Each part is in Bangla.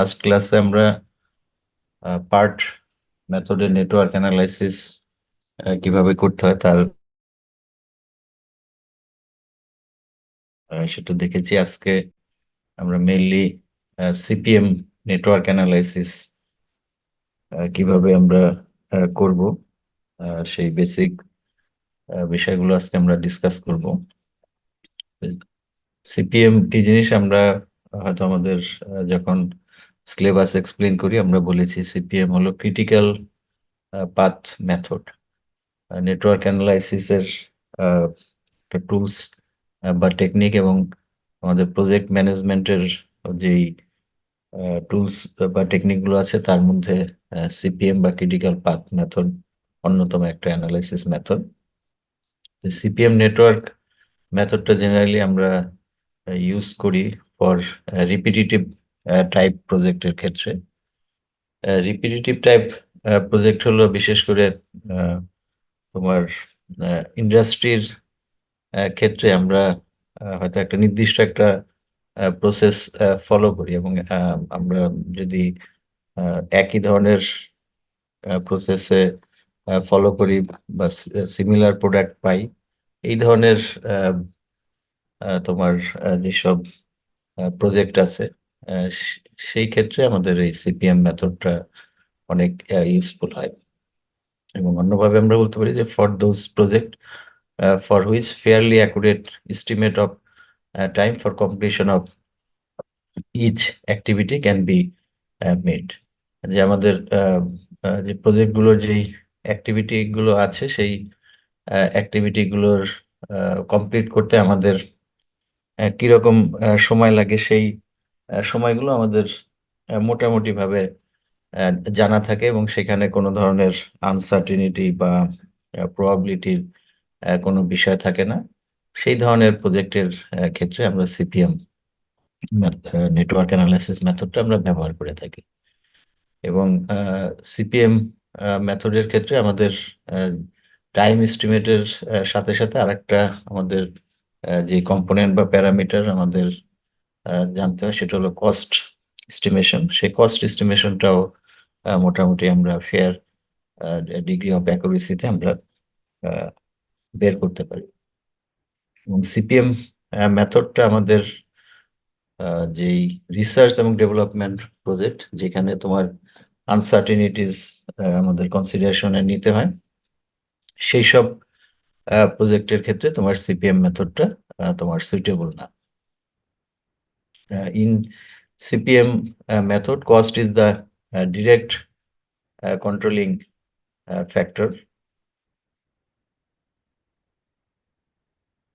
ফার্স্ট ক্লাসে আমরা পার্ট মেথডে নেটওয়ার্ক অ্যানালাইসিস কিভাবে করতে হয় তার সেটা দেখেছি। আজকে আমরা মেইনলি সিপিএম নেটওয়ার্ক অ্যানালাইসিস কিভাবে আমরা করব সেই বেসিক বিষয়গুলো আজকে আমরা ডিসকাস করব। সিপিএম কি জিনিস আমরা হয়তো আমাদের যখন সিলেবাস এক্সপ্লেন করি আমরা বলেছি সিপিএম হলো ক্রিটিক্যাল পাথ মেথড। নেটওয়ার্ক অ্যানালাইসিসের একটা টুলস বা টেকনিক, এবং আমাদের প্রজেক্ট ম্যানেজমেন্টের যেই টুলস বা টেকনিক গুলো আছে তার মধ্যে সিপিএম বা ক্রিটিক্যাল পাথ মেথড অন্যতম একটা অ্যানালাইসিস মেথড। সিপিএম নেটওয়ার্ক মেথডটা জেনারেলি আমরা ইউজ করি ফর রিপিটিটিভ টাইপ প্রজেক্টের ক্ষেত্রে। রিপিটিটিভ টাইপ প্রজেক্ট হলো বিশেষ করে আহ, তোমার ইন্ডাস্ট্রির ক্ষেত্রে আমরা হয়তো একটা নির্দিষ্ট একটা প্রসেস ফলো করি, এবং আমরা যদি একই ধরনের প্রসেসে ফলো করি বা সিমিলার প্রোডাক্ট পাই, এই ধরনের আহ, তোমার যেসব প্রজেক্ট আছে, সেই ক্ষেত্রে আমাদের এই সিপিএম মেথডটা অনেক ইউজফুল হয়। এবং অন্যভাবে আমরা বলতে পারি যে for those project for which fairly accurate estimate of time for completion of each activity can be made. যে আমাদের যে প্রজেক্টগুলোর যেই অ্যাক্টিভিটি গুলো আছে সেই অ্যাক্টিভিটি গুলোর কমপ্লিট করতে আমাদের কিরকম সময় লাগে, সেই সময়গুলো আমাদের মোটামুটি ভাবে আহ, জানা থাকে, এবং সেখানে কোনো ধরনের আনসার্টিনিটি বা প্রবাবিলিটির কোনো বিষয় থাকে না। সেই ধরনের প্রজেক্টের ক্ষেত্রে আমরা সিপিএম নেটওয়ার্ক অ্যানালাইসিস মেথডটা আমরা ব্যবহার করে থাকি। এবং সিপিএম মেথডের ক্ষেত্রে আমাদের টাইম এস্টিমেটের সাথে সাথে আরেকটা আমাদের যে কম্পোনেন্ট বা প্যারামিটার আমাদের জানতে হয় সেটা হলো কস্ট এস্টিমেশন। সেই কস্ট এস্টিমেশনটাও মোটামুটি আমরা ফেয়ার ডিগ্রি অফ অ্যাকুরেসিতে আমরা আহ, বের করতে পারি। এবং সিপিএম মেথডটা আমাদের যেই রিসার্চ এবং ডেভেলপমেন্ট প্রজেক্ট, যেখানে তোমার আনসার্টিনিটিস আমাদের কনসিডারেশনে নিতে হয়, সেই সব প্রজেক্টের ক্ষেত্রে তোমার সিপিএম মেথডটা তোমার সুইটেবল না। In CPM method, cost is the direct controlling factor,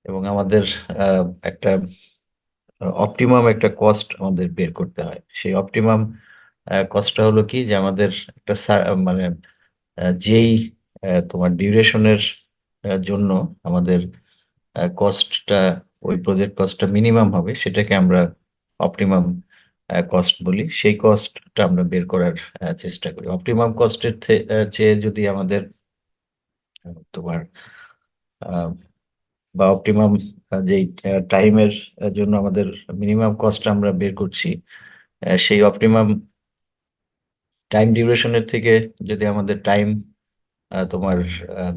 এবং আমাদের একটা অপটিমাম একটা কস্ট আমাদের বের করতে হয়। সেই অপটিমাম কস্টটা হলো কি, যে আমাদের একটা মানে যেই তোমার ডিউরেশনের জন্য আমাদের কস্টটা, ওই প্রজেক্ট কস্টটা মিনিমাম হবে, সেটাকে আমরা অপটিমাম কস্ট বলি। সেই কস্টটা আমরা বের করার চেষ্টা করি। অপটিমাম কস্টের চেয়ে যদি আমাদের তোমার আহ, বা অপটিমাম যেই টাইমের জন্য আমাদের মিনিমাম কস্ট আমরা বের করছি, সেই অপটিমাম টাইম ডিউরেশনের থেকে যদি আমাদের টাইম তোমার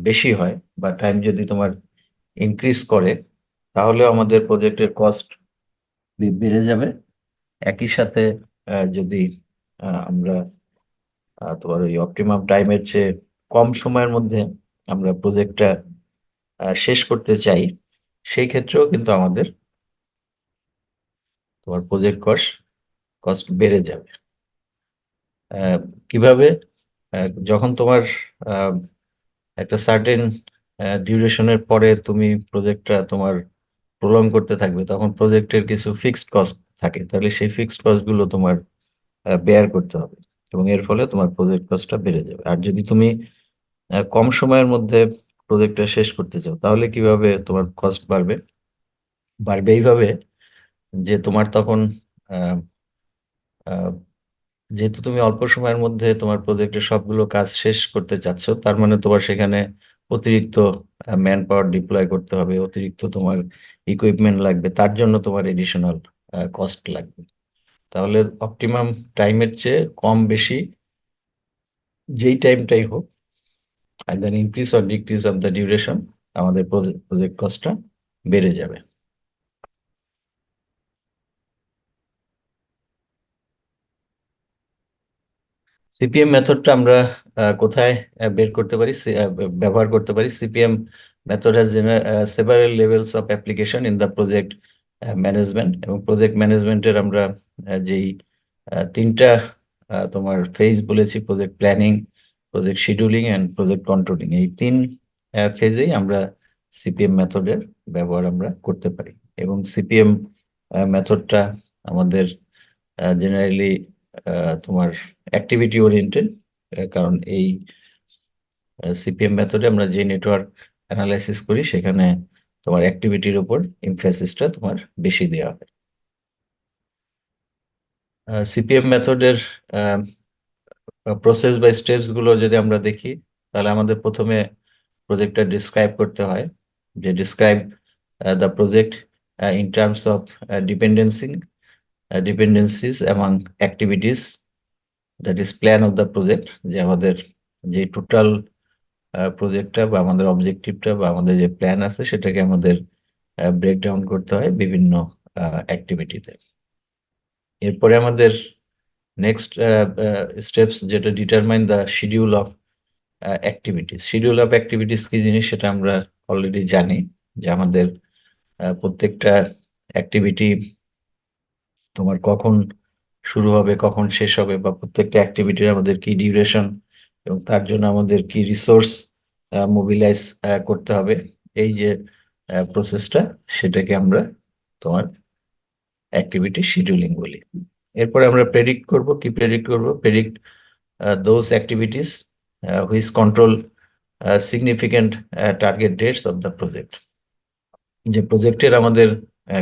বেশি হয়, বা টাইম যদি তোমার ইনক্রিজ করে, তাহলে আমাদের প্রজেক্টের কস্ট বেড়ে যাবে। একই সাথে যদি আমরা তোমার ওই অপটিমাম টাইমের চেয়ে কম সময়ের মধ্যে আমরা প্রজেক্টটা শেষ করতে চাই, সেই ক্ষেত্রেও কিন্তু আমাদের তোমার প্রজেক্ট কস্ট কস্ট বেড়ে যাবে। আহ, কিভাবে? যখন তোমার আহ, একটা সার্টেন ডিউরেশনের পরে তুমি প্রজেক্টটা তোমার প্রলং করতে থাকবে, তখন প্রজেক্টের কিছু ফিক্সড কস্ট থাকে, তাহলে সেই ফিক্সড কস্ট গুলো তোমার বেয়ার করতে হবে, এবং এর ফলে তোমার প্রজেক্ট কস্টটা বেড়ে যাবে। আর যদি তুমি কম সময়ের মধ্যে প্রজেক্টটা শেষ করতে চাও, তাহলে কিভাবে তোমার কস্ট বাড়বে? বাড়বে এইভাবে, যে তোমার তখন আহ, আহ, যেহেতু তুমি অল্প সময়ের মধ্যে তোমার প্রজেক্টের সবগুলো কাজ শেষ করতে চাচ্ছ, তার মানে তোমার সেখানে অতিরিক্ত ম্যান পাওয়ার ডিপ্লয় করতে হবে, অতিরিক্ত তোমার ইকুইপমেন্ট লাগবে, তার জন্য তোমার এডিশনাল কস্ট লাগবে। তাহলে অপটিমাম টাইমের চেয়ে কম বেশি যেই টাইমটাই হোক, either increase or decrease of the duration, আমাদের প্রজেক্ট কস্টটা বেড়ে যাবে। সিপিএম মেথডটা আমরা কোথায় বের করতে পারি, ব্যবহার করতে পারি? CPM method has several levels of application in the project management. এবং প্রজেক্ট ম্যানেজমেন্টের আমরা যেই তিনটা তোমার ফেজ বলেছি, project planning, project scheduling and project controlling, এই তিন ফেজেই আমরা সিপিএম মেথডের ব্যবহার আমরা করতে পারি। এবং সিপিএম মেথডটা আমাদের জেনারেলি তোমার অ্যাক্টিভিটি ওরিয়েন্টেড, কারণ এই সিপিএম মেথডে আমরা যে নেটওয়ার্ক অ্যানালাইসিস করি সেখানে তোমার অ্যাক্টিভিটির উপর এমফাসিসটা তোমার বেশি দেওয়া হয়। সিপিএম মেথডের প্রসেস বা স্টেপস গুলো যদি আমরা দেখি, তাহলে আমাদের প্রথমে প্রজেক্টটা ডিসক্রাইব করতে হয়, যে describe the project in terms of dependencies among activities, that is plan of the project, যে আমাদের যে টোটাল প্রজেক্টটা বা আমাদের অবজেক্টিভটা বা আমাদের যে প্ল্যান আছে সেটাকে আমাদের ব্রেকডাউন করতে হয় বিভিন্ন অ্যাক্টিভিটিতে। এরপরে আমাদের নেক্সট স্টেপস, যেটা determine the schedule of activities. Schedule of activities কি জিনিস সেটা আমরা অলরেডি জানি, যে আমাদের প্রত্যেকটা অ্যাক্টিভিটি তোমার কখন শুরু হবে, কখন শেষ হবে, বা প্রত্যেকটা অ্যাক্টিভিটির আমাদের কি ডিউরেশন, এবং তার জন্য আমাদের কি রিসোর্স মোবিলাইজ করতে হবে, এই যে প্রসেসটা, সেটাকে আমরা তোমার অ্যাক্টিভিটি শিডিউলিং বলি। এরপরে আমরা প্রেডিক্ট করব। কি প্রেডিক্ট করব? Predict those activities which control significant target dates of the project. যে প্রজেক্টের আমাদের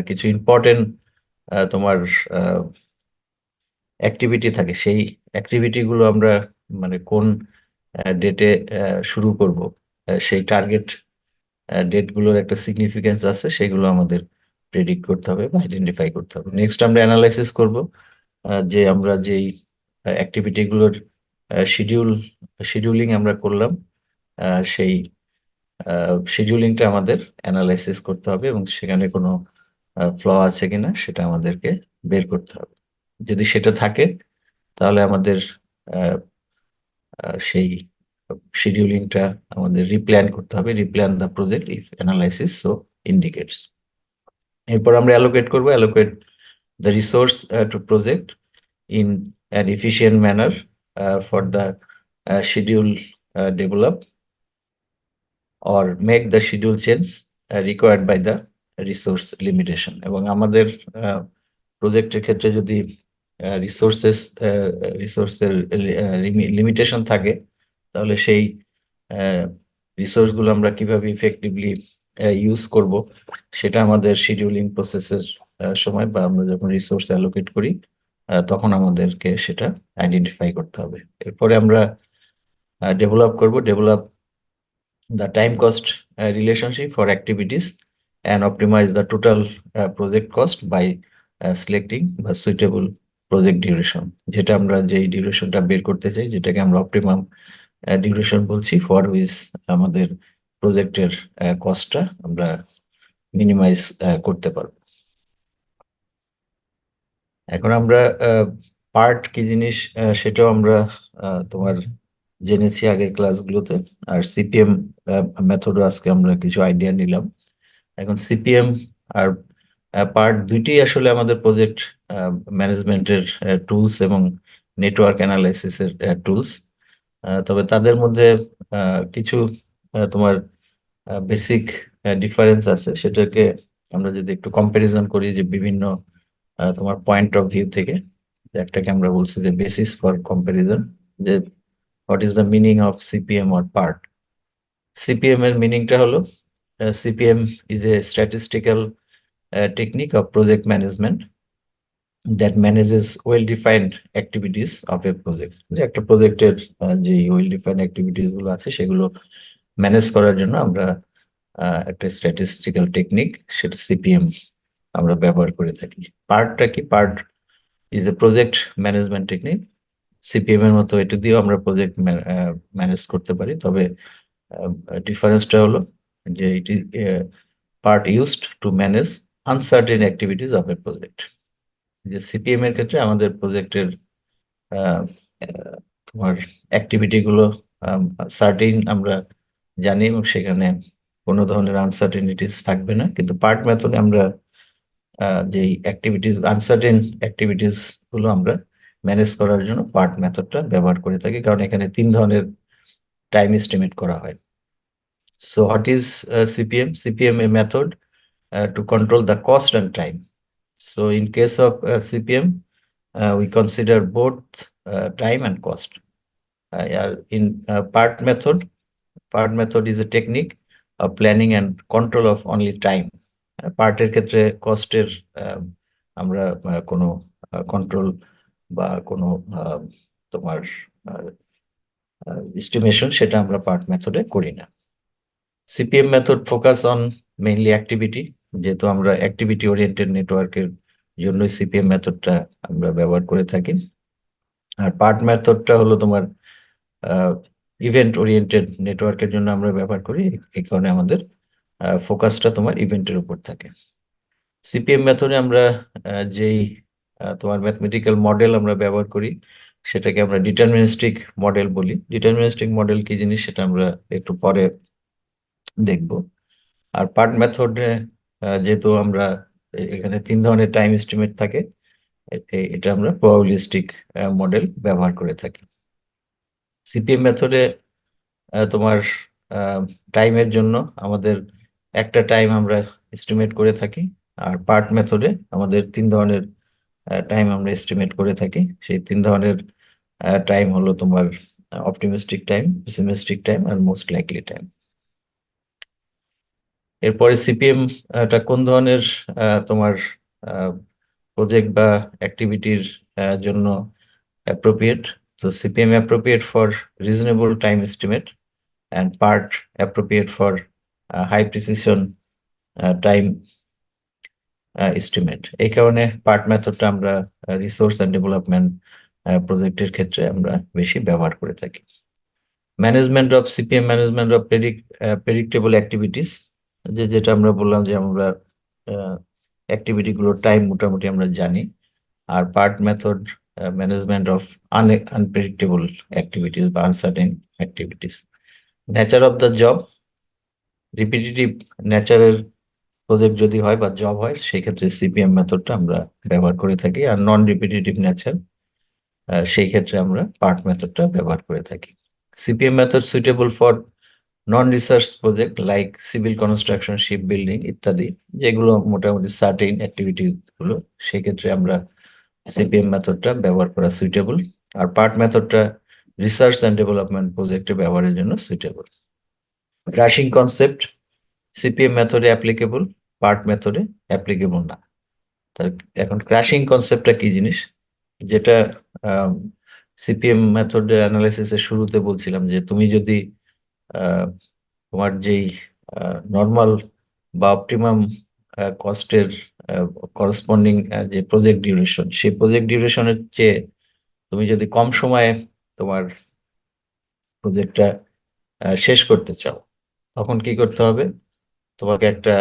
কিছু ইম্পর্টেন্ট তোমার অ্যাক্টিভিটি থাকে, সেই অ্যাক্টিভিটি গুলো আমরা মানে কোন ডেটে শুরু করব, সেই টার্গেট ডেট গুলোর একটা সিগনিফিকেন্স আছে, সেগুলো আমাদের প্রেডিক্ট করতে হবে বা আইডেন্টিফাই করতে হবে। নেক্সট আমরা অ্যানালাইসিস করব যে আমরা যেই অ্যাক্টিভিটি গুলোর শিডিউল শিডিউলিং আমরা করলাম, সেই শিডিউলিংটা আমাদের অ্যানালাইসিস করতে হবে এবং সেখানে কোনো ফ্ল আছে কিনা সেটা আমাদেরকে বের করতে হবে। যদি সেটা থাকে তাহলে আমাদের আহ, সেই শিডিউলিংটা আমাদের রিপ্ল্যান করতে হবে, replan the project if analysis so indicates. এরপর আমরা অ্যালোকেট করব, allocate the resource to project in an efficient manner for the schedule develop or make the schedule change required by the resource limitation। এবং আমাদের প্রজেক্টের ক্ষেত্রে যদি রিসোর্সের লিমিটেশন থাকে, তাহলে সেই রিসোর্স গুলো আমরা কিভাবে ইফেক্টিভলি ইউজ করব, সেটা আমাদের শিডিউলিং প্রসেসের সময় বা আমরা যখন রিসোর্স অ্যালোকেট করি তখন আমাদেরকে সেটা আইডেন্টিফাই করতে হবে। এরপরে আমরা develop the time cost relationship for activities and optimize the total project cost by selecting the suitable project duration। যেটা আমরা যে ডিউরেশনটা বের করতে চাই, যেটাকে আমরা অপটিমাম ডিউরেশন বলছি, ফর হুইচ আমাদের প্রজেক্টের কস্টটা আমরা মিনিমাইজ করতে পারবো। এখন আমরা পার্ট কি জিনিস সেটাও আমরা তোমার জেনেছি আগের ক্লাসগুলোতে। আর সিপিএম মেথডও আজকে আমরা কিছু আইডিয়া নিলাম। এখন সিপিএম আর পার্ট দুইটি আসলে আমাদের প্রজেক্ট ম্যানেজমেন্টের টুলস এবং নেটওয়ার্ক অ্যানালাইসিসের টুলস। তবে তাদের মধ্যে কিছু তোমার বেসিক ডিফারেন্স আছে, সেটাকে আমরা যদি একটু কম্পারিজন করি, যে বিভিন্ন তোমার পয়েন্ট অফ ভিউ থেকে, একটাকে আমরা বলছি যে বেসিস ফর কম্পারিজন, যে what is the meaning of CPM or part. CPM এর মিনিংটা হলো CPM is a statistical technique of project management that manages well defined activities of A project. যে একটা প্রজেক্টের যে ওয়েল ডিফাইন্ড অ্যাক্টিভিটিস গুলো আছে সেগুলো ম্যানেজ করার জন্য আমরা একটা স্ট্যাটিস্টিক্যাল টেকনিক, সেটা সিপিএম আমরা ব্যবহার করে থাকি। পার্টটা কি? Part is a project management technique. CPM এর মতো এটা দিয়েও আমরা প্রজেক্ট ম্যানেজ করতে পারি, তবে ডিফারেন্সটা হলো যে it is part used to manage uncertain activities of A project. যে সিপিএম এর ক্ষেত্রে আমাদের প্রজেক্টের তোমার অ্যাক্টিভিটি গুলো সার্টেন আমরা জানি এবং সেখানে কোনো ধরনের আনসার্টেনিটিস থাকবে না, কিন্তু পার্ট মেথডে আমরা যেই অ্যাক্টিভিটিস আনসার্টেন অ্যাক্টিভিটিস গুলো আমরা ম্যানেজ করার জন্য পার্ট মেথডটা ব্যবহার করে থাকি, কারণ এখানে 3 ধরনের টাইম এস্টিমেট করা হয়। So what is CPM? CPM A method to control the cost and time. So in case of CPM, we consider both time and cost. In part method is a technique of planning and control of only time. পার্টের ক্ষেত্রে কস্টের আমরা কোনো কন্ট্রোল বা কোনো তোমার এস্টিমেশন সেটা আমরা পার্ট মেথডে করি না। CPM method focus on mainly activity, যেহেতু আমরা অ্যাক্টিভিটি ওরিয়েন্টেড নেটওয়ার্কের জন্য সিপিএম মেথডটা আমরা ব্যবহার করে থাকি। আর পার্ট মেথডটা হলো তোমার ইভেন্ট ওরিয়েন্টেড নেটওয়ার্কের জন্য আমরা ব্যবহার করি, এই কারণে আমাদের ফোকাসটা তোমার ইভেন্টের উপর থাকে। সিপিএম মেথডে আমরা যেই তোমার ম্যাথমেটিক্যাল মডেল আমরা ব্যবহার করি সেটাকে আমরা ডিটারমিনিস্টিক মডেল বলি। ডিটারমিনিস্টিক মডেল কি জিনিস সেটা আমরা একটু পরে দেখব। আর পার্ট মেথডে যেহেতু আমরা এখানে 3 ধরনের টাইম এস্টিমেট থাকে, এটা আমরা প্রবাবিলিস্টিক মডেল ব্যবহার করে থাকি। সিপিএম মেথডে তোমার টাইমের জন্য আমাদের একটা টাইম আমরা এস্টিমেট করে থাকি, আর পার্ট মেথডে আমাদের 3 ধরনের টাইম আমরা এস্টিমেট করে থাকি। সেই 3 ধরনের টাইম হলো তোমার অপটিমিস্টিক টাইম, পেসিমিস্টিক টাইম আর মোস্ট লাইকলি টাইম। এরপরে সিপিএম টা কোন ধরনের তোমার প্রজেক্ট বা অ্যাক্টিভিটির জন্য অ্যাপ্রোপ্রিয়েট? তো CPM appropriate for reasonable time estimate and PERT appropriate for high precision time estimate. এই কারণে পার্ট মেথডটা আমরা রিসোর্স অ্যান্ড ডেভেলপমেন্ট প্রজেক্টের ক্ষেত্রে আমরা বেশি ব্যবহার করে থাকি। Management of CPM, management of predictable activities, যেটা আমরা বললাম যে আমরা অ্যাক্টিভিটি গুলোর টাইম মোটামুটি আমরা জানি। আর PERT method management of unpredictable activities বা uncertain activities. Nature of the job, repetitive নেচারের প্রজেক্ট যদি হয় বা জব হয় সেই ক্ষেত্রে সিপিএম মেথডটা আমরা ব্যবহার করে থাকি। আর নন রিপিটিটিভ নেচার, সেই ক্ষেত্রে আমরা পার্ট মেথডটা ব্যবহার করে থাকি। CPM method suitable for non research project like civil construction, ship building ইত্যাদি, যেগুলো মোটামুটি সার্টেন অ্যাক্টিভিটি গুলো, সেক্ষেত্রে আমরা সিপিএম মেথডটা ব্যবহার করা সুইটেবল। আর পার্ট মেথডটা রিসার্চ অ্যান্ড ডেভেলপমেন্ট প্রজেক্টে ব্যবহারের জন্য সুইটেবল। ক্রাশিং কনসেপ্ট সিপিএম মেথডে অ্যাপ্লিকেবল, পার্ট মেথডে অ্যাপ্লিকেবল না। এখন ক্রাশিং কনসেপ্টটা কি জিনিস, যেটা সিপিএম মেথডের অ্যানালাইসিসের শুরুতে বলছিলাম, যে তুমি যদি তোমার যেই নর্মাল বা অপটিমাম কস্টের করসপন্ডিং যে প্রজেক্ট ডিউরেশন, সেই প্রজেক্ট ডিউরেশনের চেয়ে তুমি যদি কম সময়ে তোমার প্রজেক্টটা শেষ করতে চাও, তখন কি করতে হবে? তোমাকে একটা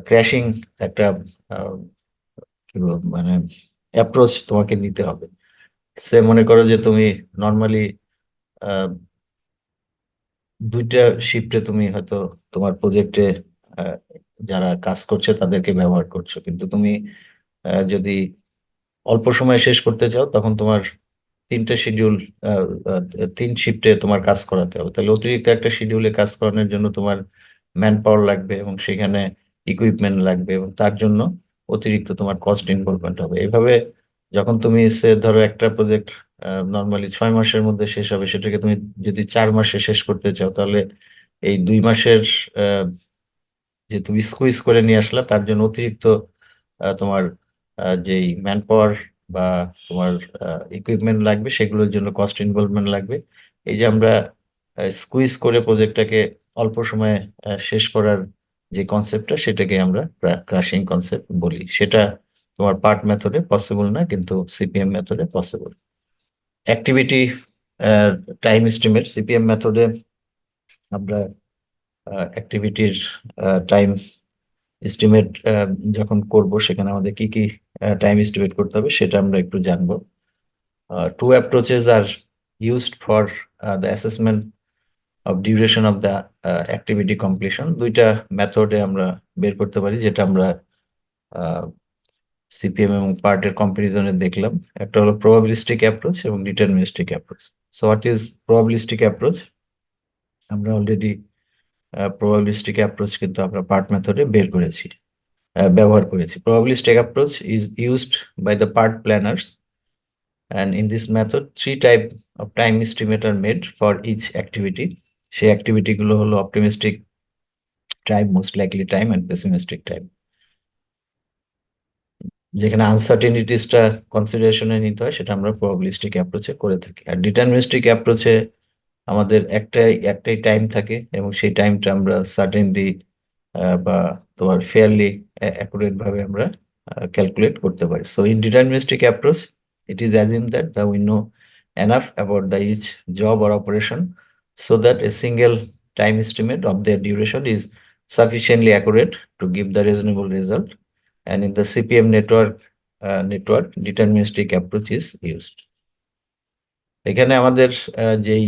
ক্র্যাশিং একটা কি বলবো মানে অ্যাপ্রোচ তোমাকে নিতে হবে। সে মনে করো যে তুমি নর্মালি 2টা শিফটে তুমি হয়তো তোমার প্রজেক্টে যারা কাজ করছে তাদেরকে ব্যবহার করছো, কিন্তু তুমি যদি অল্প সময়ে শেষ করতে চাও তখন তোমার 3টে শিডিউল, 3 শিফটে তোমার কাজ করাতে হবে। তাহলে অতিরিক্ত একটা শিডিউলে কাজ করানোর জন্য তোমার ম্যান পাওয়ার লাগবে এবং সেখানে ইকুইপমেন্ট লাগবে, এবং তার জন্য অতিরিক্ত তোমার কস্ট ইনভলভমেন্ট হবে। এইভাবে যখন তুমি সে ধরো একটা প্রজেক্ট নর্মালি 6 মাসের মধ্যে শেষ হবে, সেটাকে তুমি যদি 4 মাসে শেষ করতে চাও, তাহলে এই 2 মাসের যে তুমি স্কুইজ করে নিয়ে আসলা তার জন্য অতিরিক্ত তোমার যেই ম্যান পাওয়ার বা তোমার ইকুইপমেন্ট লাগবে, সেগুলোর জন্য কস্ট ইনভলভমেন্ট লাগবে। এই যে আমরা স্কুইজ করে প্রজেক্টটাকে অল্প সময়ে শেষ করার যে কনসেপ্টটা, সেটাকে আমরা ক্রাশিং কনসেপ্ট বলি। সেটা তোমার পার্ট মেথডে পসিবল না, কিন্তু সিপিএম মেথডে possible. Activity time estimate CPM মেথডে আমরা অ্যাক্টিভিটির টাইম এস্টিমেট যখন করব, সেখানে আমাদের কি কি টাইম এস্টিমেট করতে হবে সেটা আমরা একটু জানবো। Two approaches are used for the assessment of duration of the activity completion. দুইটা মেথডে আমরা বের করতে পারি, যেটা আমরা সিপিএম এবং পার্টের কম্পারিজনে দেখলাম। একটা হলো প্রবাবিলিস্টিক অ্যাপ্রোচ এবং deterministic approach. So what is probabilistic approach? আমরা অলরেডি প্রবাবিলিস্টিক অ্যাপ্রোচ কিন্তু আমরা পার্ট মেথডে বের করেছি, ব্যবহার করেছি। Probabilistic approach is used by the PERT planners, and in this method 3 type of time estimate are made for each activity. সেই অ্যাক্টিভিটি গুলো হলো optimistic time, most likely time and pessimistic time, যেখানে আনসার্টেনিটিসটা কনসিডারেশনে নিতে হয়, সেটা আমরা প্রবাবিলিস্টিক অ্যাপ্রোচে করে থাকি। আর ডিটারমিনিস্টিক অ্যাপ্রোচে আমাদের একটাই টাইম থাকে, এবং সেই টাইমটা আমরা সার্টেনলি বা তোমার ফেয়ারলি অ্যাকুরেট ভাবে আমরা ক্যালকুলেট করতে পারি। So in deterministic approach it is assumed that we know enough about the each job or operation so that a single time estimate of their duration is sufficiently accurate to give the reasonable result. And in the CPM network deterministic approach is used. এখানে আমাদের যেই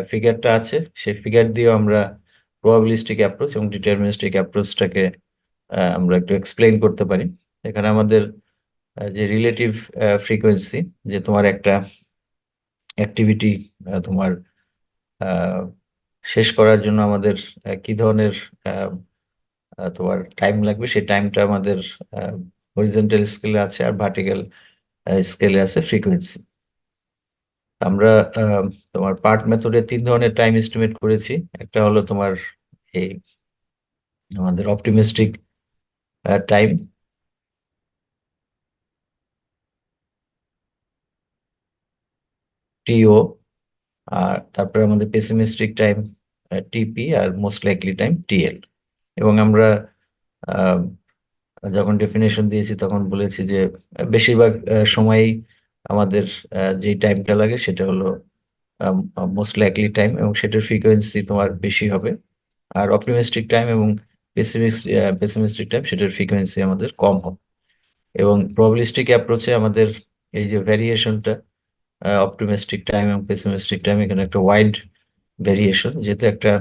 ফিগারটা আছে, সেই ফিগার দিয়েও আমরা প্রবাবিলিস্টিক অ্যাপ্রোচ এবং ডিটারমিনিস্টিক অ্যাপ্রোচটাকে আমরা একটু এক্সপ্লেইন করতে পারি। এখানে আমাদের যে রিলেটিভ ফ্রিকোয়েন্সি, যে তোমার একটা অ্যাক্টিভিটি তোমার শেষ করার জন্য আমাদের কি ধরনের তোমার টাইম লাগবে, সেই টাইমটা আমাদের হরিজন্টাল স্কেলে আছে, আর ভার্টিক্যাল স্কেলে আছে ফ্রিকোয়েন্সি। আমরা তোমার পার্ট মেথডে 3 ধরনের টাইম এস্টিমেট করেছি। একটা হলো তোমার এই আমাদের অপটিমিস্টিক টাইম, টিও, আর তারপরে আমাদের পেসিমিস্টিক টাইম টিপি, আর মোস্ট লাইকলি টাইম টিএল। এবং আমরা যখন ডেফিনেশন দিয়েছি তখন বলেছি যে বেশিরভাগ সময়ই আমাদের যেই টাইমটা লাগে সেটা হলো মোস্ট লাইকলি টাইম, এবং সেটার ফ্রিকোয়েন্সি তোমার বেশি হবে। আর অপটিমিস্টিক টাইম এবং পেসিমিস্টিক টাইম, সেটার ফ্রিকোয়েন্সি আমাদের কম হবে। এবং প্রবাবিলিস্টিক অ্যাপ্রোচে আমাদের এই যে ভ্যারিয়েশনটা, অপটিমিস্টিক টাইম এবং পেসিমিস্টিক টাইম, এখানে একটা ওয়াইড ভেরিয়েশন। যেহেতু একটা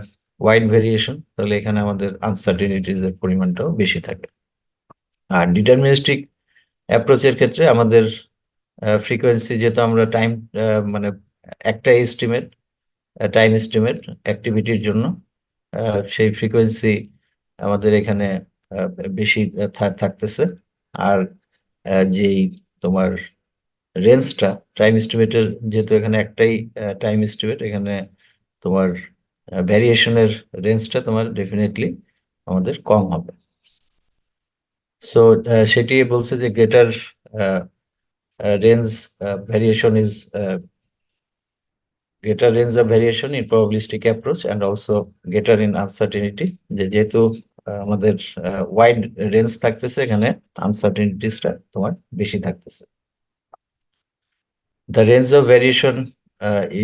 ওয়াইড ভেরিয়েশন, তাহলে এখানে আমাদের আনসার্টেনিটিজ এর পরিমাণটাও বেশি থাকে। আর ডিটারমিনিস্টিক অ্যাপ্রোচের ক্ষেত্রে আমাদের ফ্রিকোয়েন্সি, যেহেতু আমরা টাইম মানে একটা টাইম এস্টিমেট অ্যাক্টিভিটির জন্য, সেই ফ্রিকোয়েন্সি আমাদের এখানে বেশি থাকতেছে। আর যেই তোমার রেঞ্জটা টাইম এস্টিমেটের, যেহেতু এখানে একটাই টাইম এস্টিমেট, এখানে তোমার ভ্যারিয়েশনের রেঞ্জটা তোমার ডেফিনেটলি আমাদের কম হবে। সো সেটি বলছে যে greater range variation is greater range of variation in probabilistic approach and also greater in uncertainty, যেহেতু আমাদের ওয়াইড রেঞ্জ থাকতেছে, এখানে আনসার্টেনিটিসটা তোমার বেশি থাকতেছে। The range of variation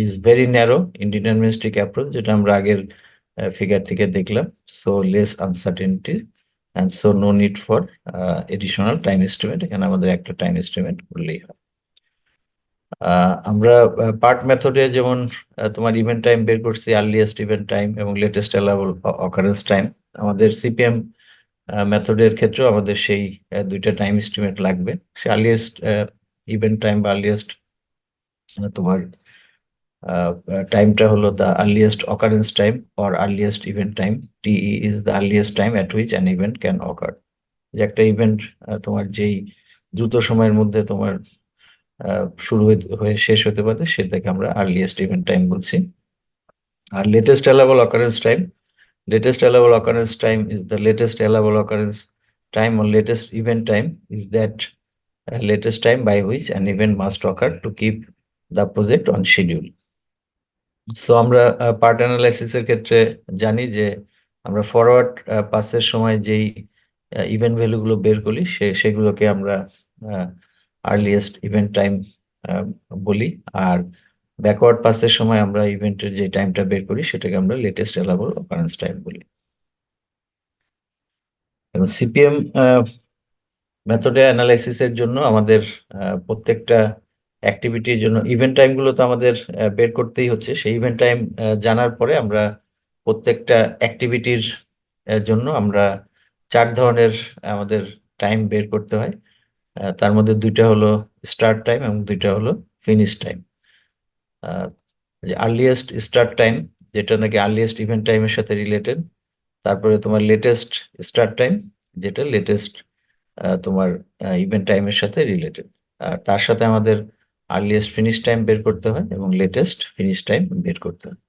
is very narrow in deterministic approach, যেটা আমরা আগের ফিগার থেকে দেখলাম। So less uncertainty and so no need for additional time estimate, এখানে আমাদের একটা টাইম এস্টিমেট করলেই হয়। আমরা পার্ট মেথডে যেমন তোমার ইভেন্ট টাইম বের করছি, আর্লিয়েস্ট ইভেন্ট টাইম এবং লেটেস্ট অ্যালাউবল অকারেন্স টাইম। আমাদের সিপিএম মেথডের ক্ষেত্রেও আমাদের সেই দুইটা টাইম এস্টিমেট লাগবে। সে আর্লিয়েস্ট ইভেন্ট টাইম বা আর্লিয়েস্ট তোমার টাইমটা হলো the earliest occurrence time or earliest event time. TE is the earliest time at which an event can occur. যে একটা ইভেন্ট তোমার যেই দ্রুত সময়ের মধ্যে তোমার শুরু হয়ে শেষ হতে পারে, সেটাকে আমরা আর্লিয়েস্ট ইভেন্ট টাইম বলছি। আর latest allowable occurrence time is the latest allowable occurrence time or latest event time is that latest time by which an event must occur to keep the project on schedule. So আমরা পার্ট অ্যানালাইসিসের ক্ষেত্রে জানি যে আমরা ফরওয়ার্ড পাসের সময় যেই ইভেন্ট ভ্যালুগুলো বের করি, সেগুলোকে আমরা আর্লিয়েস্ট ইভেন্ট টাইম বলি। আর ব্যাকওয়ার্ড পাসের সময় আমরা ইভেন্টের যে টাইমটা বের করি সেটাকে আমরা লেটেস্ট অ্যালাউবল অকারেন্স টাইম বলি। এবং সিপিএম মেথডে অ্যানালাইসিসের জন্য আমাদের প্রত্যেকটা অ্যাক্টিভিটির জন্য ইভেন্ট টাইমগুলো তো আমাদের বের করতেই হচ্ছে। সেই ইভেন্ট টাইম জানার পরে আমরা প্রত্যেকটা অ্যাক্টিভিটির জন্য আমরা 4 ধরনের আমাদের টাইম বের করতে হয়। তার মধ্যে 2টা হলো স্টার্ট টাইম এবং 2টা হলো ফিনিশ টাইম। যে আর্লিয়েস্ট স্টার্ট টাইম, যেটা নাকি আর্লিয়েস্ট ইভেন্ট টাইমের সাথে রিলেটেড। তারপরে তোমার লেটেস্ট স্টার্ট টাইম, যেটা লেটেস্ট তোমার ইভেন্ট টাইমের সাথে রিলেটেড। আর তার সাথে আমাদের আর্লিয়েস্ট ফিনিশ টাইম বের করতে হয় এবং লেটেস্ট ফিনিশ টাইম বের করতে হয়।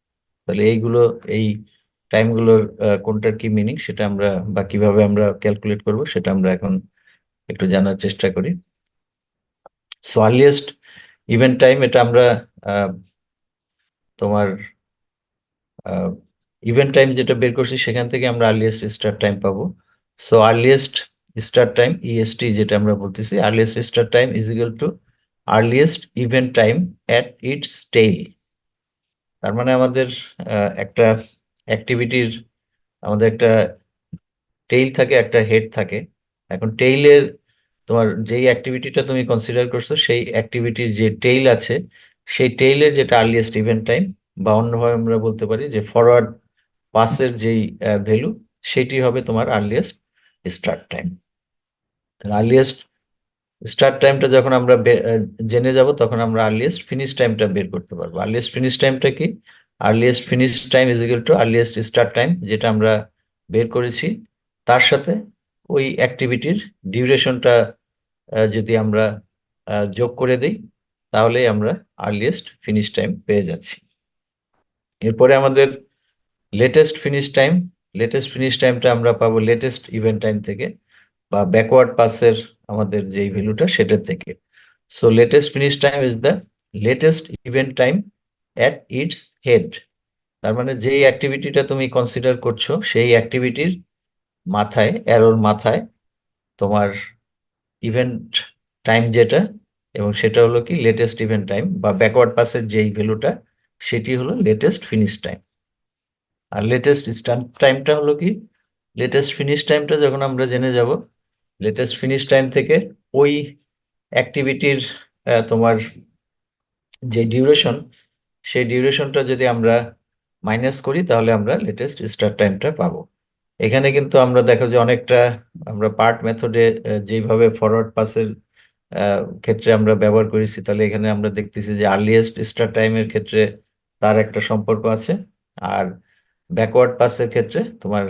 তাহলে এইগুলো, এই টাইমগুলোর কোনটার কি মিনিং সেটা আমরা, বা কিভাবে আমরা ক্যালকুলেট করব সেটা আমরা এখন একটু জানার চেষ্টা করি। সো আর্লিয়েস্ট ইভেন্ট টাইম, এটা আমরা আহ, তোমার ইভেন্ট টাইম যেটা বের করছি সেখান থেকে আমরা আর্লিয়েস্ট স্টার্ট টাইম পাবো। So earliest start time, EST যেটা আমরা বলতেছি, earliest start time is equal to earliest event time at its tail. তার মানে আমাদের একটা অ্যাক্টিভিটির, আমাদের একটা টেইল থাকে, একটা হেড থাকে। এখন টেইলের, তোমার যেই অ্যাক্টিভিটিটা তুমি কনসিডার করছো সেই অ্যাক্টিভিটির যে টেইল আছে, সেই টেইলের যেটা আর্লিয়েস্ট ইভেন্ট টাইম, বা অন্যভাবে আমরা বলতে পারি যে ফরওয়ার্ড পাসের যেই ভ্যালু, সেটি হবে তোমার earliest start time. Earliest start টাইমটা যখন আমরা জেনে যাব, তখন আমরা আর্লিয়েস্ট ফিনিশ টাইমটা বের করতে পারবো। আর্লিয়েস্ট ফিনিশ টাইমটা কি? Earliest finish time is equal to earliest start time, যেটা আমরা বের করেছি, তার সাথে ওই অ্যাক্টিভিটির ডিউরেশনটা যদি আমরা যোগ করে দিই, তাহলেই আমরা আর্লিয়েস্ট ফিনিশ টাইম পেয়ে যাচ্ছি। এরপরে আমাদের latest finish time, latest finish টাইমটা আমরা পাবো লেটেস্ট ইভেন্ট টাইম থেকে, বা ব্যাকওয়ার্ড পাসের আমাদের যেই ভ্যালুটা সেটার থেকে। So latest finish time is the latest event time at it's head. তার মানে যেই অ্যাক্টিভিটিটা তুমি কনসিডার করছো সেই অ্যাক্টিভিটির মাথায়, অ্যারোর মাথায় তোমার ইভেন্ট টাইম যেটা, এবং সেটা হলো কি লেটেস্ট ইভেন্ট টাইম, বা ব্যাকওয়ার্ড পাসের যেই ভ্যালুটা সেটি হলো লেটেস্ট ফিনিশ টাইম। আর লেটেস্ট স্টার্ট টাইমটা হলো কি, লেটেস্ট ফিনিশ টাইমটা যখন আমরা জেনে যাব, লেটেস্ট ফিনিশ টাইম থেকে ওই অ্যাক্টিভিটির তোমার যে ডিউরেশন, সেই ডিউরেশনটা যদি আমরা মাইনাস করি, তাহলে আমরা লেটেস্ট স্টার্ট টাইমটা পাবো। এখানে কিন্তু আমরা দেখো যে অনেকটা আমরা পার্ট মেথডে যেভাবে ফরওয়ার্ড পাসের ক্ষেত্রে আমরা ব্যবহার করেছি, তাহলে এখানে আমরা দেখতেছি যে আর্লিয়েস্ট স্টার্ট টাইমের ক্ষেত্রে তার একটা সম্পর্ক আছে, আর ব্যাকওয়ার্ড পাসের ক্ষেত্রে তোমার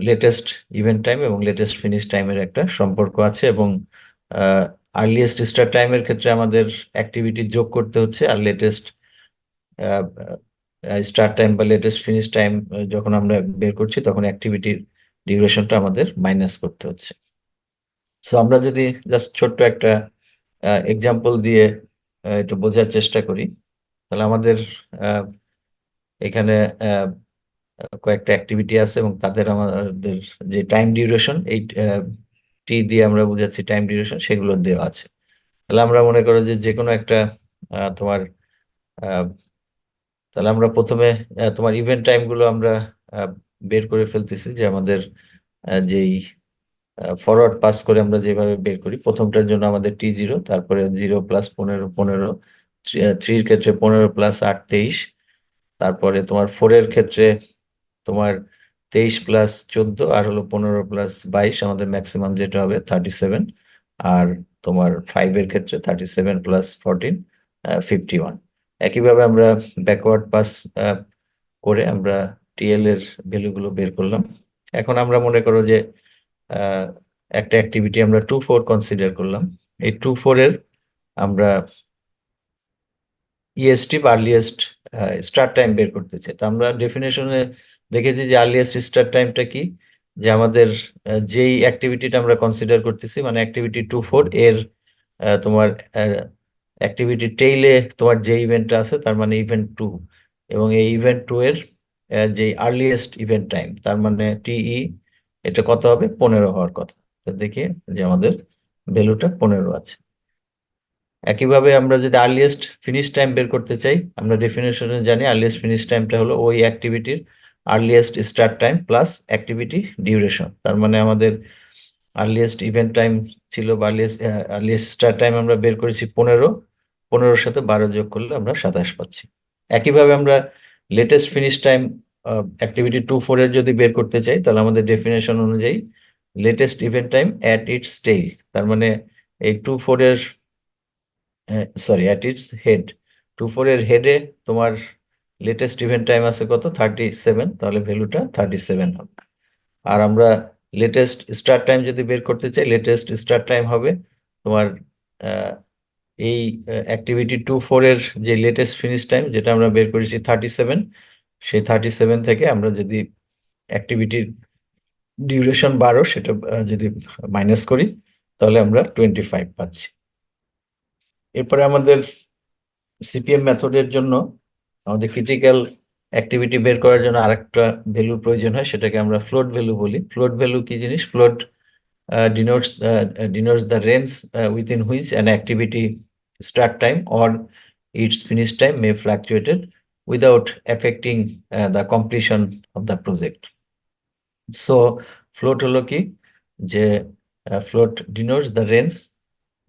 লেটেস্ট ইভেন্ট টাইম এবং লেটেস্ট ফিনিশ টাইমের একটা সম্পর্ক আছে। এবং আর্লিয়েস্ট স্টার্ট টাইমের ক্ষেত্রে আমাদের অ্যাক্টিভিটি যোগ করতে হচ্ছে, আর লেটেস্ট স্টার্ট টাইম বা লেটেস্ট ফিনিশ টাইম যখন আমরা বের করছি, তখন অ্যাক্টিভিটির ডিউরেশনটা আমাদের মাইনাস করতে হচ্ছে। সো আমরা যদি জাস্ট ছোট্ট একটা এক্সাম্পল দিয়ে একটু বোঝার চেষ্টা করি, তাহলে আমাদের এখানে কয়েকটা অ্যাক্টিভিটি আছে এবং তাদের আমাদের যে টাইম ডিউরেশন, এই টি দিয়ে আমরা বোঝাচ্ছি টাইম ডিউরেশন, সেগুলো দেওয়া আছে। তাহলে আমরা মনে করো যে যে কোনো একটা তোমার তাহলে আমরা প্রথমে তোমার ইভেন্ট টাইমগুলো আমরা বের করে ফেলতেছি, যে আমাদের যেই ফরওয়ার্ড পাস করে আমরা যেভাবে বের করি, প্রথমটার জন্য আমাদের T0, তারপরে 0 প্লাস 15 15, 3-এর ক্ষেত্রে 15 প্লাস 8 23, তারপরে তোমার 4-এর ক্ষেত্রে তোমার 23 প্লাস 14, আর হলো 15 প্লাস 22, আমাদের ম্যাক্সিমাম যেটা হবে 37, আর তোমার 5-এর ক্ষেত্রে 37 প্লাস 14 51। একইভাবে আমরা ব্যাকওয়ার্ড পাস করে আমরা টিএল এর ভ্যালুগুলো বের করলাম। এখন আমরা মনে করো যে আহ, একটা অ্যাক্টিভিটি আমরা 2-4 কনসিডার করলাম। এই 2-4 এর আমরা ইএসটি বা আর্লিয়েস্ট স্টার্ট টাইম বের করতে চাই। তো আমরা ডেফিনেশনে দেখেছি যে আর্লিয়েস্ট স্টার্ট টাইমটা কি, যে আমাদের যেই অ্যাক্টিভিটিটা আমরা কনসিডার করতেছি, মানে অ্যাক্টিভিটি 2-4 এর তোমার অ্যাক্টিভিটি টেইলে তোমার যে ইভেন্টটা আছে, তার মানে ইভেন্ট 2, এবং এই ইভেন্ট 2 এর যে আর্লিয়েস্ট ইভেন্ট টাইম, তার মানে টিই, এটা কত হবে? 15 হওয়ার কথা। তো দেখি যে আমাদের ভ্যালুটা 15 আছে। একইভাবে আমরা যদি আর্লিয়েস্ট ফিনিশ টাইম বের করতে চাই, আমরা ডেফিনেশনে জানি আর্লিয়েস্ট ফিনিশ টাইমটা হলো ওই অ্যাক্টিভিটির earliest start time plus activity duration. তার মানে আমাদের আর্লিয়েস্ট ইভেন্ট টাইম ছিল বা আর্লিয়েস্ট স্টার্ট টাইম আমরা বের করেছি 15, 15-র সাথে 12 যোগ করলে আমরা 27 পাচ্ছি। একইভাবে আমরা লেটেস্ট ফিনিশ টাইম অ্যাক্টিভিটি 2-4 এর যদি বের করতে চাই, তাহলে আমাদের ডেফিনেশন অনুযায়ী latest event time at its tail, তার মানে এই 2-4 এর সরি অ্যাট ইটস হেড, 2-4 এর হেডে তোমার লেটেস্ট ইভেন্ট টাইম আছে কত, 37, তাহলে ভ্যালুটা 37 হবে। আর আমরা লেটেস্ট স্টার্ট টাইম যদি বের করতে চাই, লেটেস্ট স্টার্ট টাইম হবে তোমার আহ, এই অ্যাক্টিভিটি 2-4 এর যে লেটেস্ট ফিনিশ টাইম যেটা আমরা বের করেছি 37, সেই 37 থেকে আমরা যদি অ্যাক্টিভিটির ডিউরেশন 12 সেটা যদি মাইনাস করি, তাহলে আমরা 25 পাচ্ছি। এরপরে আমাদের সিপিএম মেথডের জন্য আমাদের ক্রিটিক্যাল অ্যাক্টিভিটি বের করার জন্য আরেকটা ভ্যালুর প্রয়োজন হয়, সেটাকে আমরা ফ্লোট ভ্যালু বলি। ফ্লোট ভ্যালু কি জিনিস? Float denotes the range within which an activity start time or its finish time may fluctuated without affecting the completion of the project. So float হলো কি, যে float denotes the range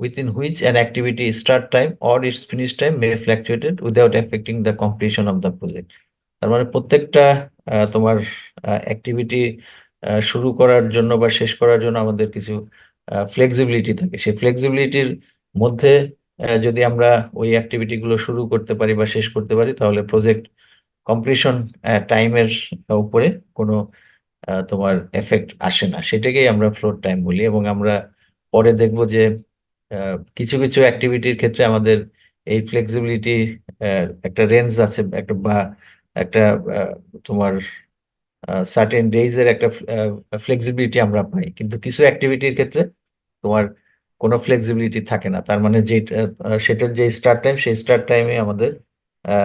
within which an activity start time or its finish time may fluctuated without affecting the completion of the project. তার মানে প্রত্যেকটা তোমার অ্যাক্টিভিটি শুরু করার জন্য বা শেষ করার জন্য আমাদের কিছু ফ্লেক্সিবিলিটি থাকে। সেই ফ্লেক্সিবিলিটির মধ্যে যদি আমরা ওই অ্যাক্টিভিটিগুলো শুরু করতে পারি বা শেষ করতে পারি, তাহলে প্রজেক্ট কমপ্লিশন টাইমের উপরে কোনো তোমার এফেক্ট আসে না, সেটাকেই আমরা ফ্লোট টাইম বলি। এবং আমরা পরে দেখব যে কিছু কিছু অ্যাক্টিভিটির ক্ষেত্রে আমাদের এই ফ্লেক্সিবিলিটি একটা রেঞ্জ আছে, একটা বা একটা তোমার সার্টেন ডেইজ এর একটা ফ্লেক্সিবিলিটি আমরা পাই, কিন্তু কিছু অ্যাক্টিভিটির ক্ষেত্রে তোমার কোনো ফ্লেক্সিবিলিটি থাকে না। তার মানে যে সেটার যে স্টার্ট টাইম, সেই স্টার্ট টাইমে আমাদের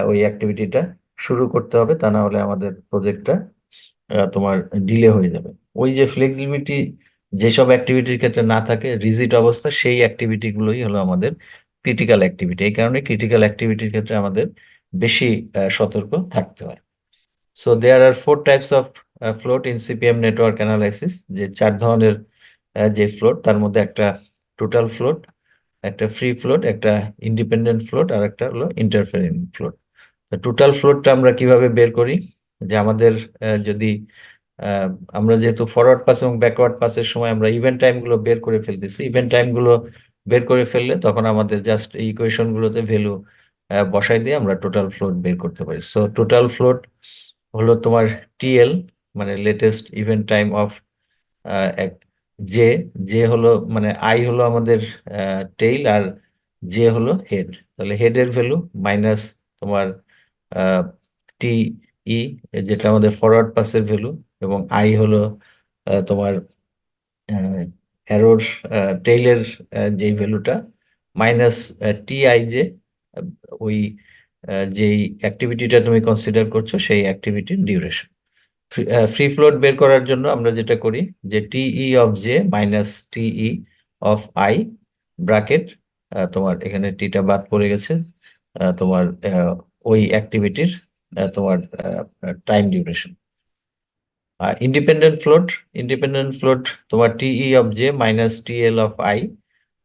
ওই অ্যাক্টিভিটিটা শুরু করতে হবে, তা না হলে আমাদের প্রজেক্টটা তোমার ডিলে হয়ে যাবে। ওই যে ফ্লেক্সিবিলিটি যেসব অ্যাক্টিভিটির ক্ষেত্রে না থাকে, রিজিড অবস্থা, সেই অ্যাক্টিভিটি গুলোই হলো আমাদের ক্রিটিক্যাল অ্যাক্টিভিটি। এই কারণে ক্রিটিক্যাল অ্যাক্টিভিটির ক্ষেত্রে আমাদের বেশি সতর্ক থাকতে হয়। So there are 4 types of float in CPM network analysis. যে 4 ধরনের যে ফ্লোট, তার মধ্যে একটা টোটাল ফ্লোট, একটা ফ্রি ফ্লোট, একটা ইন্ডিপেন্ডেন্ট ফ্লোট, আর একটা হলো ইন্টারফেরেন্ট ফ্লোট। টোটাল ফ্লোটটা আমরা কিভাবে বের করি? যে আমাদের যদি আহ, আমরা যেহেতু ফরওয়ার্ড পাস এবং ব্যাকওয়ার্ড পাসের সময় আমরা ইভেন্ট টাইম গুলো বের করে ফেলতেছি, ইভেন্ট টাইম গুলো বের করে ফেললে তখন আমাদের জাস্ট এই ইকুয়েশন গুলোতে ভ্যালু বসাই দিয়ে আমরা টোটাল ফ্লোট বের করতে পারি। সো টোটাল ফ্লোট হলো তোমার টিএল, মানে latest event time of J. J হলো মানে আই হলো আমাদের টেইল, আর জে হলো হেড। তাহলে হেডের ভ্যালু মাইনাস তোমার টি ই, যেটা আমাদের ফরওয়ার্ড পাসের ভ্যালু, এবং আই হলো তোমার অ্যারোর টেইলের যেই ভ্যালুটা, মাইনাস টি আই জে ওই যেই অ্যাক্টিভিটিটা তুমি কনসিডার করছো সেই অ্যাক্টিভিটির ডিউরেশন। ফ্রি ফ্লোট বের করার জন্য আমরা যেটা করি, যে TE of J minus TE of I bracket, তোমার এখানে টিটা বাদ পড়ে গেছে, তোমার ওই অ্যাক্টিভিটির তোমার টাইম ডিউরেশন। আর ইন্ডিপেন্ডেন্ট ফ্লোট তোমার TE of J minus TL of I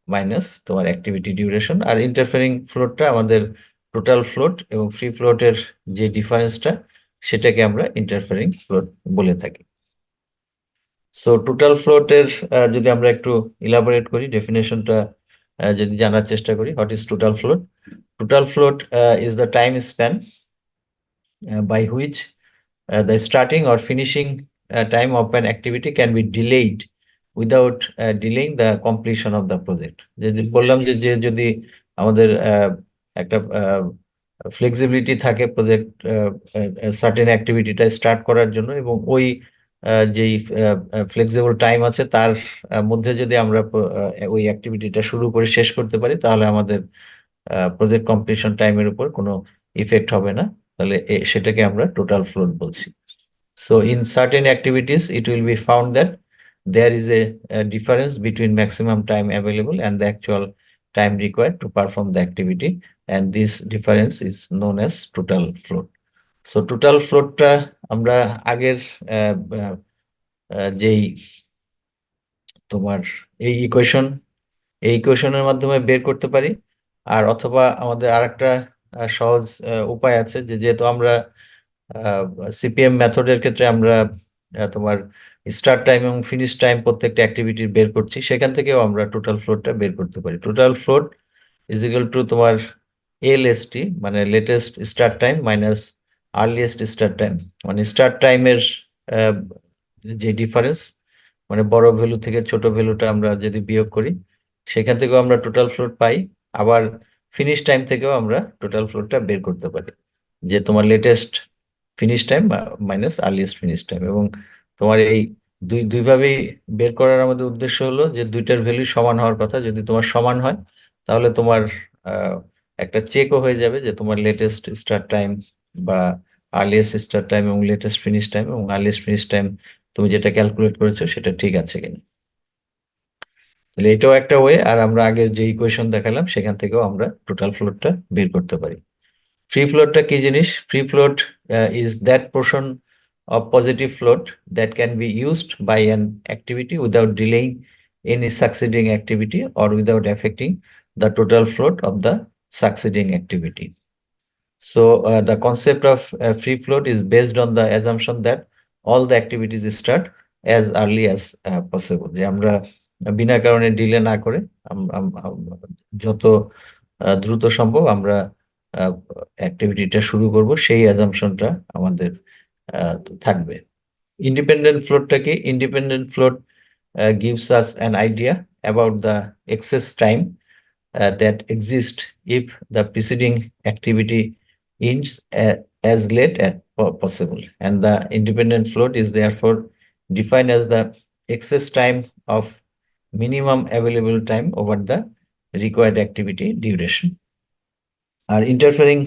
minus তোমার অ্যাক্টিভিটি ডিউরেশন। আর ইন্টারফেরিং ফ্লোটটা আমাদের টোটাল ফ্লোট এবং ফ্রি ফ্লোটের যে ডিফারেন্সটা, সেটাকে আমরা ইন্টারফেরিং ফ্লোট বলে থাকি। সো টোটাল ফ্লোটের যদি আমরা একটু ইলাবোরেট করি, ডেফিনেশনটা যদি জানার চেষ্টা করি, what is total float? Total float is the time span by which the starting or finishing time of an activity can be delayed without delaying the completion of the project. যে বললাম যে যদি আমাদের একটা ফ্লেক্সিবিলিটি থাকে প্রজেক্ট সার্টেন অ্যাক্টিভিটিটা স্টার্ট করার জন্য, এবং ওই যেই ফ্লেক্সিবল টাইম আছে তার মধ্যে যদি আমরা ওই অ্যাক্টিভিটিটা শুরু করে শেষ করতে পারি, তাহলে আমাদের প্রজেক্ট কমপ্লিশন টাইমের উপর কোনো ইফেক্ট হবে না। তাহলে সেটাকে আমরা টোটাল ফ্লোট বলছি। So in certain activities, it will be found that there is a difference between maximum time available and the actual time required to perform the activity, and this difference is known as total float. So total ফ্লোটটা আমরা আগের আহ, আহ, যেই তোমার এই ইকুয়েশন এই ইকুয়েশনের মাধ্যমে বের করতে পারি। আর অথবা আমাদের আরেকটা সহজ উপায় আছে, যে যেহেতু আমরা সিপিএম মেথডের ক্ষেত্রে আমরা তোমার স্টার্ট টাইম এবং ফিনিশ টাইম প্রত্যেকটা অ্যাক্টিভিটি বের করছি, সেখান থেকেও আমরা টোটাল ফ্লোটটা বের করতে পারি। Total float is equal two তোমার এলএসটি, মানে latest start time minus earliest start time. মানে স্টার্ট টাইমের যে ডিফারেন্স, মানে বড় ভ্যালু থেকে ছোট ভ্যালুটা আমরা যদি বিয়োগ করি, সেখান থেকেও আমরা টোটাল ফ্লোট পাই। আবার ফিনিশ টাইম থেকেও আমরা টোটাল ফ্লোটটা বের করতে পারি, যে তোমার latest finish time minus earliest finish time. এবং তোমার এই দুইভাবেই বের করার আমাদের উদ্দেশ্য হলো যে দুইটার ভ্যালু সমান হওয়ার কথা। যদি তোমার সমান হয়, তাহলে তোমার আহ, একটা চেকও হয়ে যাবে যে তোমার লেটেস্ট স্টার্ট টাইম বা আর্লিয়েস্ট স্টার্ট টাইম এবং লেটেস্ট ফিনিশ টাইম এবং আর্লিয়েস্ট ফিনিশ টাইম তুমি যেটা ক্যালকুলেট করেছো সেটা ঠিক আছে কিনা। তাহলে এটাও একটা ওয়ে। আর আমরা আগের যে ইকুয়েশন দেখালাম সেখান থেকেও আমরা টোটাল ফ্লোটটা বের করতে পারি। ফ্রি ফ্লোটটা কি জিনিস? Free float is that portion of positive float that can be used by an activity without delaying any succeeding activity or without affecting the total float of the succeeding activity. So the concept of free float is based on the assumption that all the activities start as early as possible. যে আমরা বিনা কারণে ডিলে না করে যত দ্রুত সম্ভব আমরা অ্যাক্টিভিটিটা শুরু করব, সেই অ্যাজাম্পশনটা আমাদের থাকবে। ইন্ডিপেন্ডেন্ট ফ্লোটটা কি? Independent float gives us an idea about the excess time that exist if the preceding activity ends as late as possible, and the independent float is therefore defined as the excess time of minimum available time over the required activity duration. আর ইন্টারফেরিং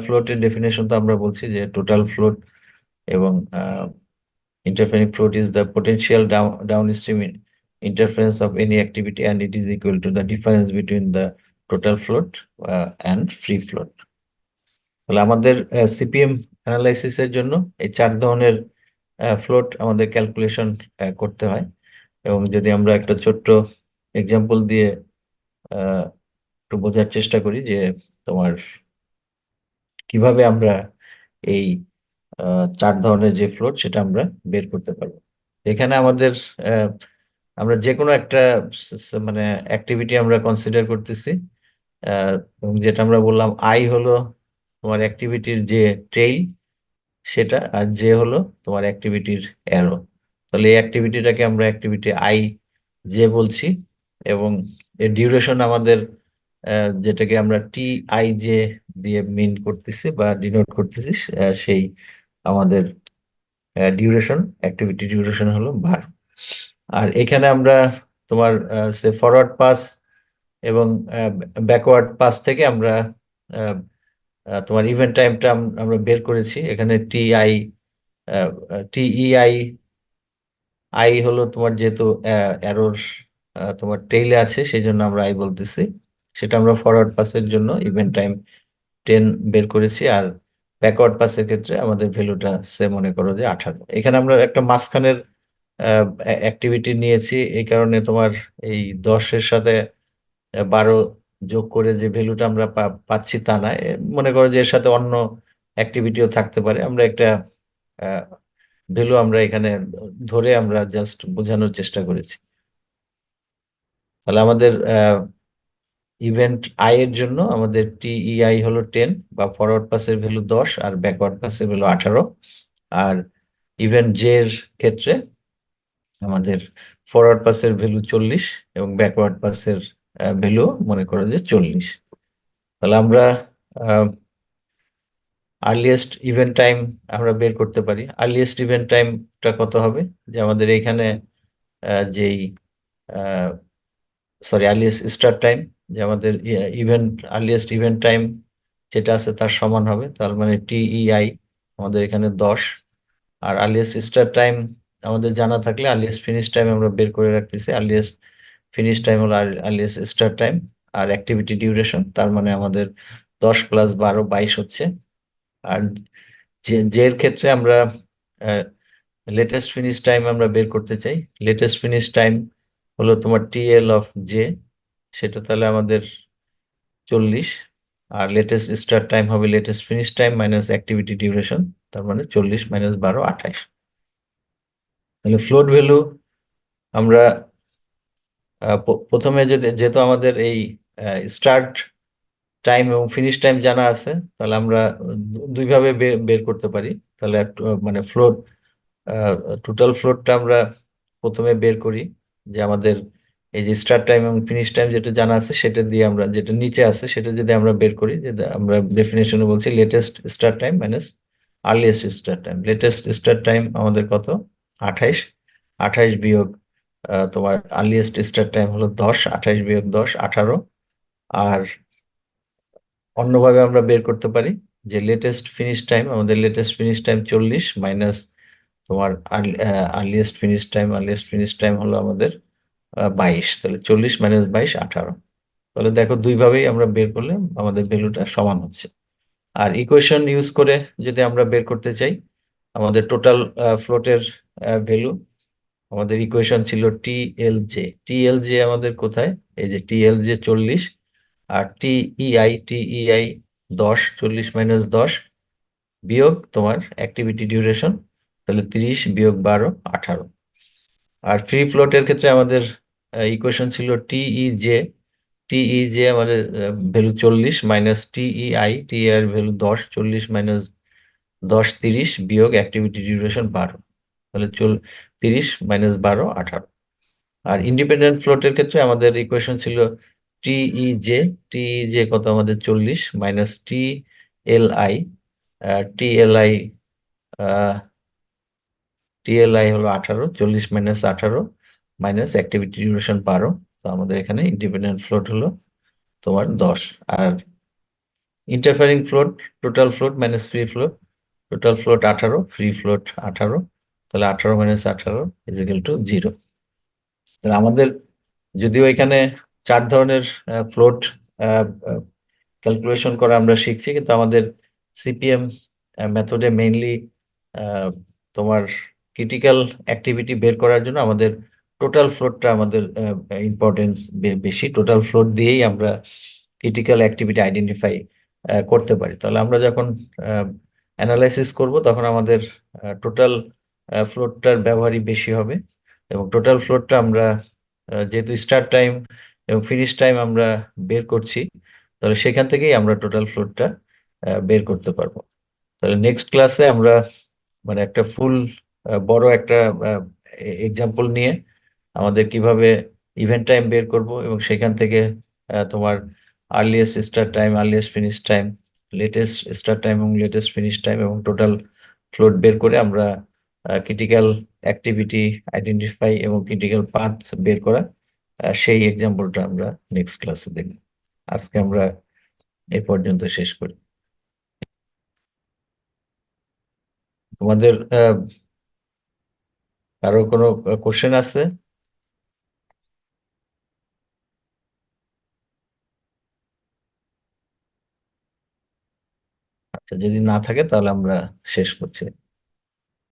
ফ্লোটের ডেফিনেশন তো আমরা বলছি যে টোটাল ফ্লোট এবং interfering float is the potential downstream interference of any activity, and it is equal to the difference between the total float and free float. তাহলে আমাদের সিপিএম অ্যানালাইসিসের জন্য এই চার ধরনের ফ্লোট আমাদের ক্যালকুলেশন করতে হয়। এবং যদি আমরা একটা ছোট্ট এক্সাম্পল দিয়ে একটু বোঝার চেষ্টা করি যে তোমার কিভাবে আমরা এই চার ধরনের যে ফ্লোট সেটা আমরা বের করতে পারবো। এখানে আমাদের আমরা যে কোনো একটা মানে অ্যাক্টিভিটি আমরা কনসিডার করতেছি, এবং যেটা আমরা বললাম আই হলো তোমার অ্যাক্টিভিটির যে ট্রেইল সেটা, আর যে হলো তোমার অ্যাক্টিভিটির অ্যারো। তাহলে এই অ্যাক্টিভিটিটাকে আমরা অ্যাক্টিভিটি আই যে বলছি, এবং এর ডিউরেশন আমাদের যেটাকে আমরা টি আই জে দিয়ে মিন করতেছি বা ডিনোট করতেছি, সেই আমাদের ডিউরেশন, অ্যাক্টিভিটি ডিউরেশন হলো ভার। আর এখানে আমরা তোমার সে ফরওয়ার্ড পাস এবং ব্যাকওয়ার্ড পাস থেকে আমরা তোমার ইভেন্ট টাইমটা আমরা বের করেছি। এখানে টিইআই আই হলো তোমার যেহেতু অ্যারোর তোমার টেইলে আছে, সেই জন্য আমরা আই বলতেছি। সেটা আমরা ফরওয়ার্ড পাসের জন্য ইভেন্ট টাইম 10 বের করেছি। আর ব্যাকওয়ার্ড পাসের ক্ষেত্রে আমাদের ভ্যালুটা সে মনে করো যে 18। এখানে আমরা একটা মাঝখানের অ্যাক্টিভিটি নিয়েছি, এই কারণে তোমার এই 10-এর সাথে 12 যোগ করে যে ভ্যালুটা আমরা পাচ্ছি তা না। মনে করো যে এর সাথে অন্য অ্যাক্টিভিটিও থাকতে পারে। আমরা একটা ভ্যালু আমরা এখানে ধরে আমরা জাস্ট বোঝানোর চেষ্টা করেছি। তাহলে আমাদের ইভেন্ট আই এর জন্য আমাদের টিইআই হলো 10, বা ফরওয়ার্ড পাসের ভ্যালু 10 আর ব্যাকওয়ার্ড পাসের ভ্যালু 18। আর ইভেন্ট জে এর ক্ষেত্রে আমাদের ফরওয়ার্ড পাসের ভ্যালু 40 এবং ব্যাকওয়ার্ড পাসের ভ্যালু মনে করো যে 40। তাহলে আমরা আর্লিয়েস্ট ইভেন্ট টাইম আমরা বের করতে পারি। আর্লিয়েস্ট ইভেন্ট টাইমটা কত হবে? যে আমাদের এখানে যেই সরি আর্লিয়েস্ট স্টার্ট টাইম, যে আমাদের ইভেন্ট আর্লিয়েস্ট ইভেন্ট টাইম যেটা আছে তার সমান হবে। তার মানে টিইআই আমাদের এখানে 10, আর আর্লিয়েস্ট স্টার্ট টাইম আমাদের জানা থাকলে আর্লিয়েস্ট ফিনিশ টাইম আমরা বের করে রাখতেছি। আর্লিয়েস্ট ফিনিশ টাইম হলো আর্লিয়েস্ট স্টার্ট টাইম, আর অ্যাক্টিভিটি ডিউরেশন, তার মানে আমাদের 10 + 12 22 হচ্ছে। আর যে এর ক্ষেত্রে আমরা লেটেস্ট ফিনিশ টাইম আমরা বের করতে চাই। লেটেস্ট ফিনিশ টাইম হলো তোমার TL(J), সেটা তাহলে আমাদের 40। আর লেটেস্ট স্টার্ট টাইম হবে latest finish time minus activity duration, তার মানে 40 - 12 28। তাহলে ফ্লোট ভ্যালু আমরা প্রথমে যদি, যেহেতু আমাদের এই স্টার্ট টাইম এবং ফিনিশ টাইম জানা আছে, তাহলে আমরা দুইভাবে বের করতে পারি। তাহলে মানে ফ্লোট, টোটাল ফ্লোটটা আমরা প্রথমে বের করি, যে আমাদের এই যে স্টার্ট টাইম এবং ফিনিশ টাইম যেটা জানা আছে সেটা দিয়ে আমরা, যেটা নিচে আছে সেটা যদি আমরা বের করি, যে আমরা ডেফিনেশনে বলছি latest start time minus earliest start time. Latest start time আমাদের কত? 28। 28 বিয়োগ তোমার আর্লিয়েস্ট স্টার্ট টাইম হলো 10। 28 বিয়োগ 10 18। আর অন্যভাবে আমরা বের করতে পারি যে লেটেস্ট ফিনিশ টাইম, আমাদের লেটেস্ট ফিনিশ টাইম 40 মাইনাস তোমার earliest finish time. Earliest finish time হলো আমাদের 22। তাহলে 40 - 22 18। তাহলে দেখো দুইভাবেই আমরা বের করলে আমাদের ভ্যালুটা সমান হচ্ছে। আর ইকুয়েশন ইউজ করে যদি আমরা বের করতে চাই আমাদের টোটাল ফ্লোটের ভ্যালু, আমাদের ইকুয়েশন ছিল TLJ। TLJ আমাদের কোথায়? এই যে TLJ 40, আর টিইআই 10। 40 - 10 বিয়োগ তোমার অ্যাক্টিভিটি ডিউরেশন, তাহলে 30 বিয়োগ 12 18। আর ফ্রি ফ্লোটের ক্ষেত্রে আমাদের ইকুয়েশন ছিল TEJ। TEJ আমাদের ভ্যালু 40 মাইনাস টিইআই ভ্যালু 10। 40 - 10 30 বিয়োগ অ্যাক্টিভিটি ডিউরেশন 12, তাহলে 30 - 12 18। আর ইন্ডিপেন্ডেন্ট ফ্লোটের ক্ষেত্রে আমাদের ইকুয়েশন ছিল টিইজে। টিইজে কত আমাদের? 40 মাইনাস টিএলআই। টিএলআই টিএলআই হলো 18। 40 - 18 মাইনাস অ্যাক্টিভিটি ডিউরেশন 12। তো আমাদের এখানে ইন্ডিপেন্ডেন্ট ফ্লোট হলো তোমার 10। আর interfering float, total float minus free float. Total float 18, free float 18। তাহলে 18 - 18 ইজিক্যাল টু 0। তাহলে আমাদের, যদিও এখানে 4 ধরনের ফ্লোট ক্যালকুলেশন করা আমরা শিখছি, কিন্তু আমাদের সিপিএম মেথডে মেইনলি তোমার ক্রিটিক্যাল অ্যাক্টিভিটি বের করার জন্য আমাদের টোটাল ফ্লোটটা আমাদের ইম্পর্টেন্স বেশি। টোটাল ফ্লোট দিয়েই আমরা ক্রিটিক্যাল অ্যাক্টিভিটি আইডেন্টিফাই করতে পারি। তাহলে আমরা যখন অ্যানালাইসিস করব তখন আমাদের টোটাল ফ্লোটটার ব্যবহারই বেশি হবে। এবং টোটাল ফ্লোটটা আমরা যেহেতু স্টার্ট টাইম এবং ফিনিশ টাইম আমরা বের করছি, তাহলে সেখান থেকেই আমরা টোটাল ফ্লোটটা বের করতে পারবো। তাহলে নেক্সট ক্লাসে আমরা মানে একটা ফুল বড় একটা এক্সাম্পল নিয়ে আমাদের কিভাবে ইভেন্ট টাইম বের করব, এবং সেখান থেকে তোমার earliest start time, earliest finish time, latest start time এবং লেটেস্ট ফিনিশ টাইম এবং টোটাল ফ্লোট বের করে আমরা ক্রিটিক্যাল অ্যাক্টিভিটি আইডেন্টিফাই এবং ক্রিটিক্যাল পাথ বের করা, সেই এক্সাম্পলটা আমরা নেক্সট ক্লাসে দেখব। আজকে আমরা এই পর্যন্ত শেষ করি। তোমাদের কারো কোনো কোশ্চেন আছে? আচ্ছা, যদি না থাকে তাহলে আমরা শেষ করছি।